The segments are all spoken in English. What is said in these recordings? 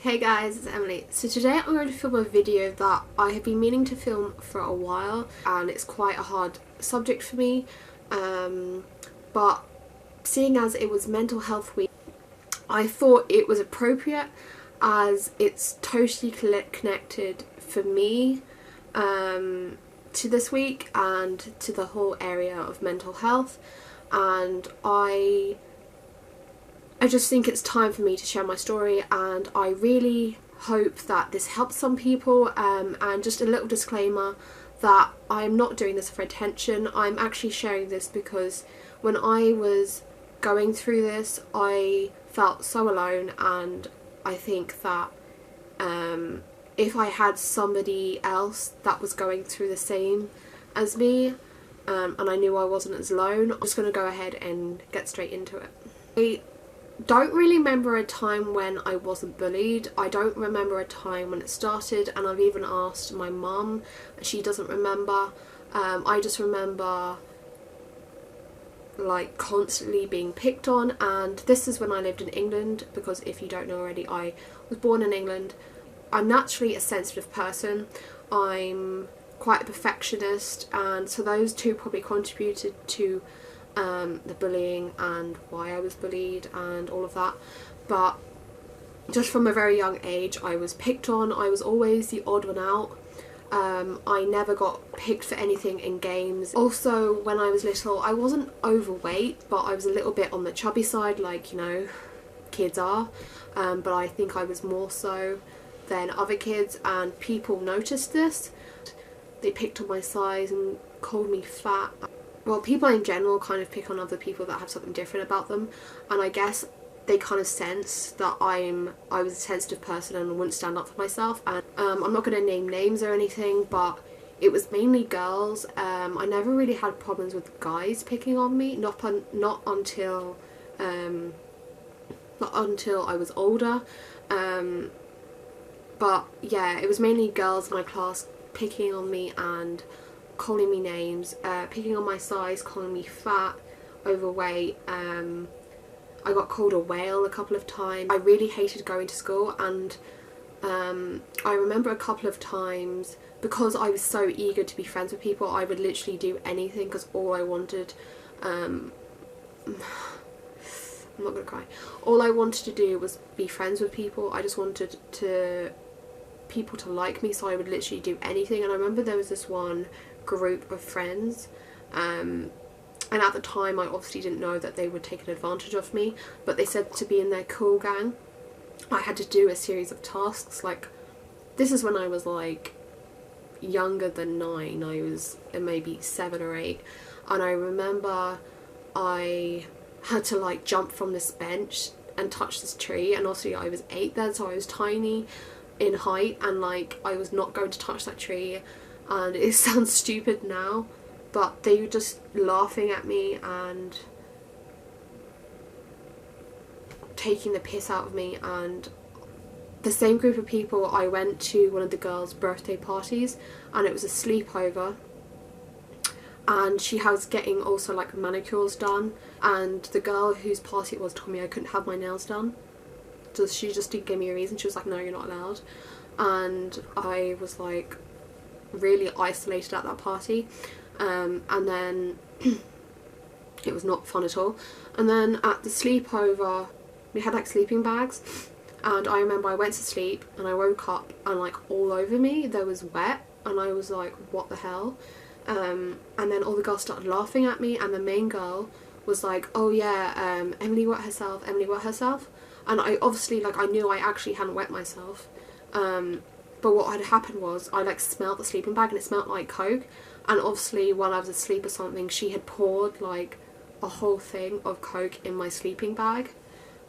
Hey guys, it's Emily. So today I'm going to film a video that I have been meaning to film for a while, and it's quite a hard subject for me, but seeing as it was Mental Health Week, I thought it was appropriate as it's totally connected for me to this week and to the whole area of mental health, and I just think it's time for me to share my story, and I really hope that this helps some people. And just a little disclaimer that I'm not doing this for attention. I'm actually sharing this because when I was going through this I felt so alone, and I think that if I had somebody else that was going through the same as me, and I knew I wasn't as alone, I'm just going to go ahead and get straight into it. I don't really remember a time when I wasn't bullied. I don't remember a time when it started, and I've even asked my mum, she doesn't remember. I just remember like constantly being picked on, and this is when I lived in England, because if you don't know already, I was born in England. I'm naturally a sensitive person. I'm quite a perfectionist, and so those two probably contributed to the bullying and why I was bullied and all of that. But just from a very young age I was picked on. I was always the odd one out. I never got picked for anything in games. Also, when I was little, I wasn't overweight, but I was a little bit on the chubby side, like, you know, kids are, but I think I was more so than other kids, and people noticed this. They picked on my size and called me fat. Well, people in general kind of pick on other people that have something different about them, and I guess they kind of sense that I was a sensitive person and wouldn't stand up for myself. And I'm not going to name names or anything, but it was mainly girls. I never really had problems with guys picking on me, not until I was older. But yeah, it was mainly girls in my class picking on me and calling me names, picking on my size, calling me fat, overweight. I got called a whale a couple of times. I really hated going to school, and I remember a couple of times, because I was so eager to be friends with people, I would literally do anything, because all I wanted, I'm not gonna cry, all I wanted to do was be friends with people. I just wanted people to like me, so I would literally do anything. And I remember there was this one group of friends, and at the time I obviously didn't know that they would take an advantage of me, but they said to be in their cool gang I had to do a series of tasks. Like, this is when I was like younger than 9, I was maybe 7 or 8, and I remember I had to like jump from this bench and touch this tree, and also I was 8 then, so I was tiny in height, and like I was not going to touch that tree. And it sounds stupid now, but they were just laughing at me and taking the piss out of me. And the same group of people, I went to one of the girls' birthday parties, and it was a sleepover, and she was getting also like manicures done, and the girl whose party it was told me I couldn't have my nails done. So she just didn't give me a reason. She was like, no, you're not allowed. And I was like really isolated at that party, and then it was not fun at all. And then at the sleepover we had like sleeping bags, and I remember I went to sleep and I woke up and like all over me there was wet, and I was like, what the hell? And then all the girls started laughing at me, and the main girl was like, oh yeah, Emily wet herself, Emily wet herself. And I obviously, like, I knew I actually hadn't wet myself, but what had happened was I like smelled the sleeping bag, and it smelled like Coke, and obviously while I was asleep or something she had poured like a whole thing of Coke in my sleeping bag,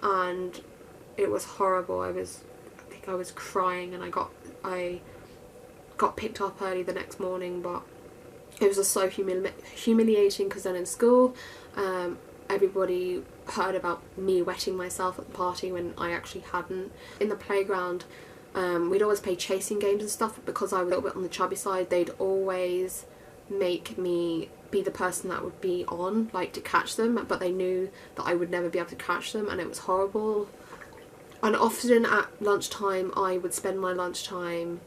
and it was horrible. I think I was crying, and I got picked up early the next morning, but it was just so humiliating, because then in school everybody heard about me wetting myself at the party when I actually hadn't. In the playground we'd always play chasing games and stuff, but because I was a little bit on the chubby side, they'd always make me be the person that would be on, like, to catch them, but they knew that I would never be able to catch them, and it was horrible. And often at lunchtime I would spend my lunchtime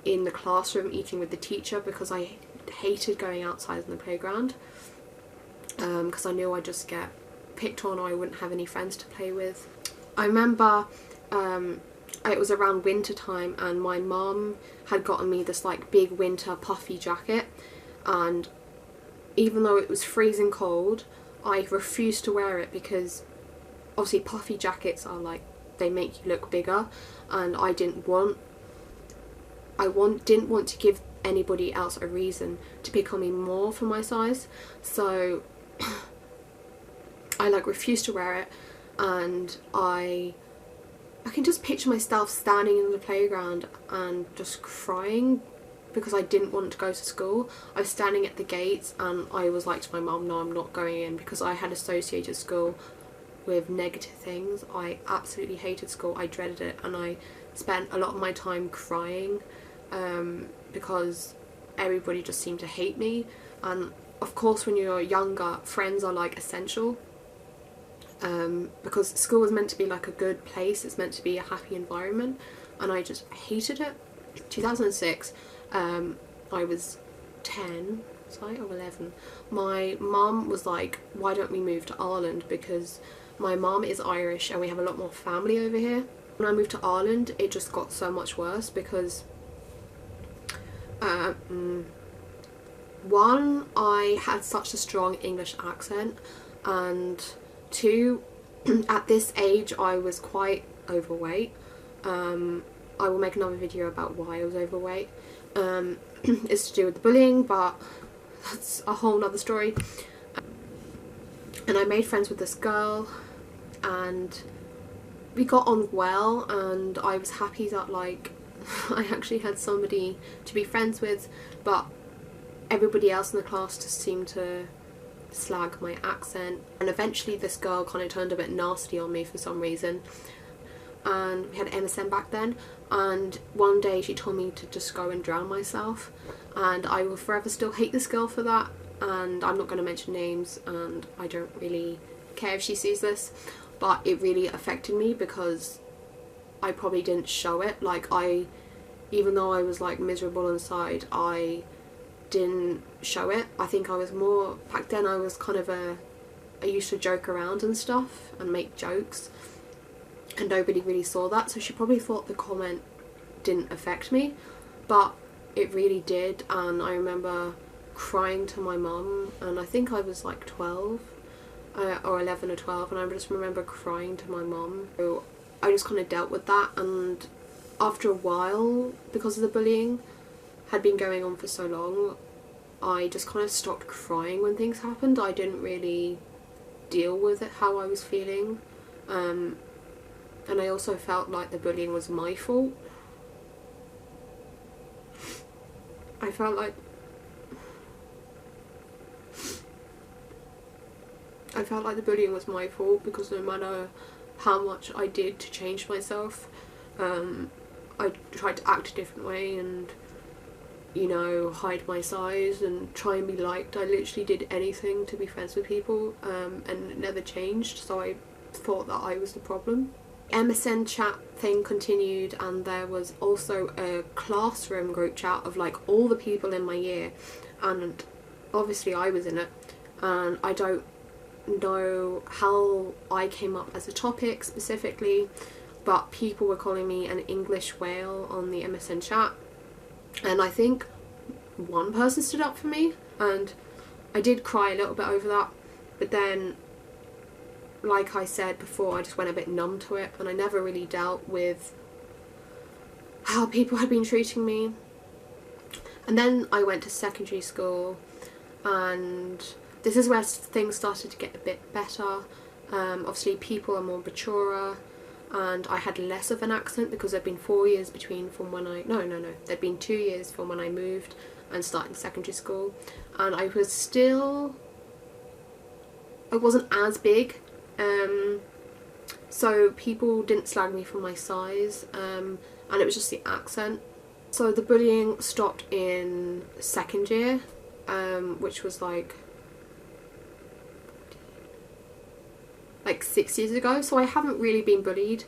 in the classroom eating with the teacher, because I hated going outside in the playground, because I knew I'd just get picked on or I wouldn't have any friends to play with. I remember it was around winter time and my mum had gotten me this like big winter puffy jacket, and even though it was freezing cold I refused to wear it, because obviously puffy jackets are like, they make you look bigger, and I didn't want to give anybody else a reason to pick on me more for my size, so I like refused to wear it. And I can just picture myself standing in the playground and just crying because I didn't want to go to school. I was standing at the gates and I was like to my mum, no, I'm not going in, because I had associated school with negative things. I absolutely hated school, I dreaded it, and I spent a lot of my time crying because everybody just seemed to hate me. And of course when you're younger, friends are like essential, because school was meant to be like a good place, it's meant to be a happy environment, and I just hated it. 2006, I was 10, or 11. My mum was like, why don't we move to Ireland, because my mum is Irish and we have a lot more family over here. When I moved to Ireland it just got so much worse, because one, I had such a strong English accent, and two, at this age I was quite overweight. I will make another video about why I was overweight. It's to do with the bullying, but that's a whole nother story. And I made friends with this girl and we got on well, and I was happy that like I actually had somebody to be friends with, but everybody else in the class just seemed to slag my accent, and eventually this girl kind of turned a bit nasty on me for some reason. And we had MSN back then, and one day she told me to just go and drown myself, and I will forever still hate this girl for that, and I'm not going to mention names and I don't really care if she sees this, but it really affected me because I probably didn't show it. Like, even though I was like miserable inside, I didn't show it. I think I was more, back then I was kind of I used to joke around and stuff and make jokes, and nobody really saw that, so she probably thought the comment didn't affect me, but it really did. And I remember crying to my mum, and I think I was like 12 or 11 or 12, and I just remember crying to my mum. So I just kind of dealt with that, and after a while, because of the bullying had been going on for so long, I just kind of stopped crying when things happened. I didn't really deal with it, how I was feeling, and I also felt like the bullying was my fault. I felt like the bullying was my fault, because no matter how much I did to change myself, I tried to act a different way and, you know, hide my size and try and be liked. I literally did anything to be friends with people, and it never changed, so I thought that I was the problem. MSN chat thing continued, and there was also a classroom group chat of like all the people in my year, and obviously I was in it, and I don't know how I came up as a topic specifically, but people were calling me an English whale on the MSN chat, and I think one person stood up for me, and I did cry a little bit over that, but then, like I said before, I just went a bit numb to it, and I never really dealt with how people had been treating me. And then I went to secondary school, and this is where things started to get a bit better. Obviously people are more mature, and I had less of an accent because there'd been 4 years between from when I, there'd been 2 years from when I moved and started secondary school, and I wasn't as big, so people didn't slag me for my size, and it was just the accent. So the bullying stopped in second year, which was like 6 years ago, so I haven't really been bullied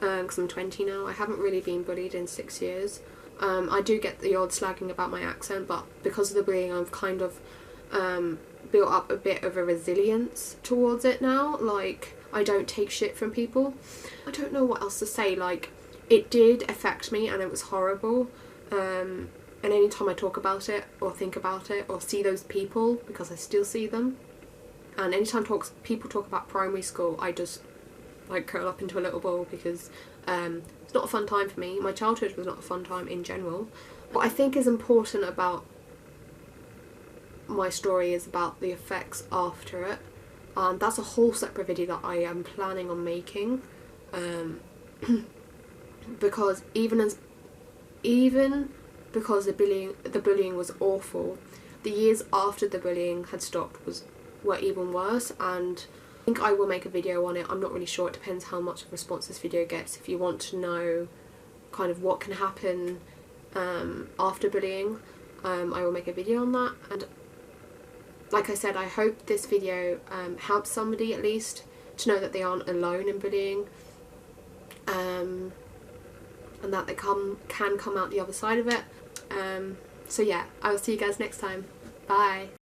because I'm 20 now. I haven't really been bullied in 6 years. I do get the odd slagging about my accent, but because of the bullying I've kind of built up a bit of a resilience towards it now. Like, I don't take shit from people. I don't know what else to say. Like, it did affect me and it was horrible. And anytime I talk about it or think about it or see those people, because I still see them, and anytime people talk about primary school, I just like curl up into a little ball, because it's not a fun time for me. My childhood was not a fun time in general. What I think is important about my story is about the effects after it, and that's a whole separate video that I am planning on making, because even because the bullying was awful, the years after the bullying had stopped were even worse, and I think I will make a video on it. I'm not really sure, it depends how much of a response this video gets. If you want to know kind of what can happen after bullying, I will make a video on that. And like I said, I hope this video helps somebody at least to know that they aren't alone in bullying, and that they can come out the other side of it. So yeah, I will see you guys next time. Bye.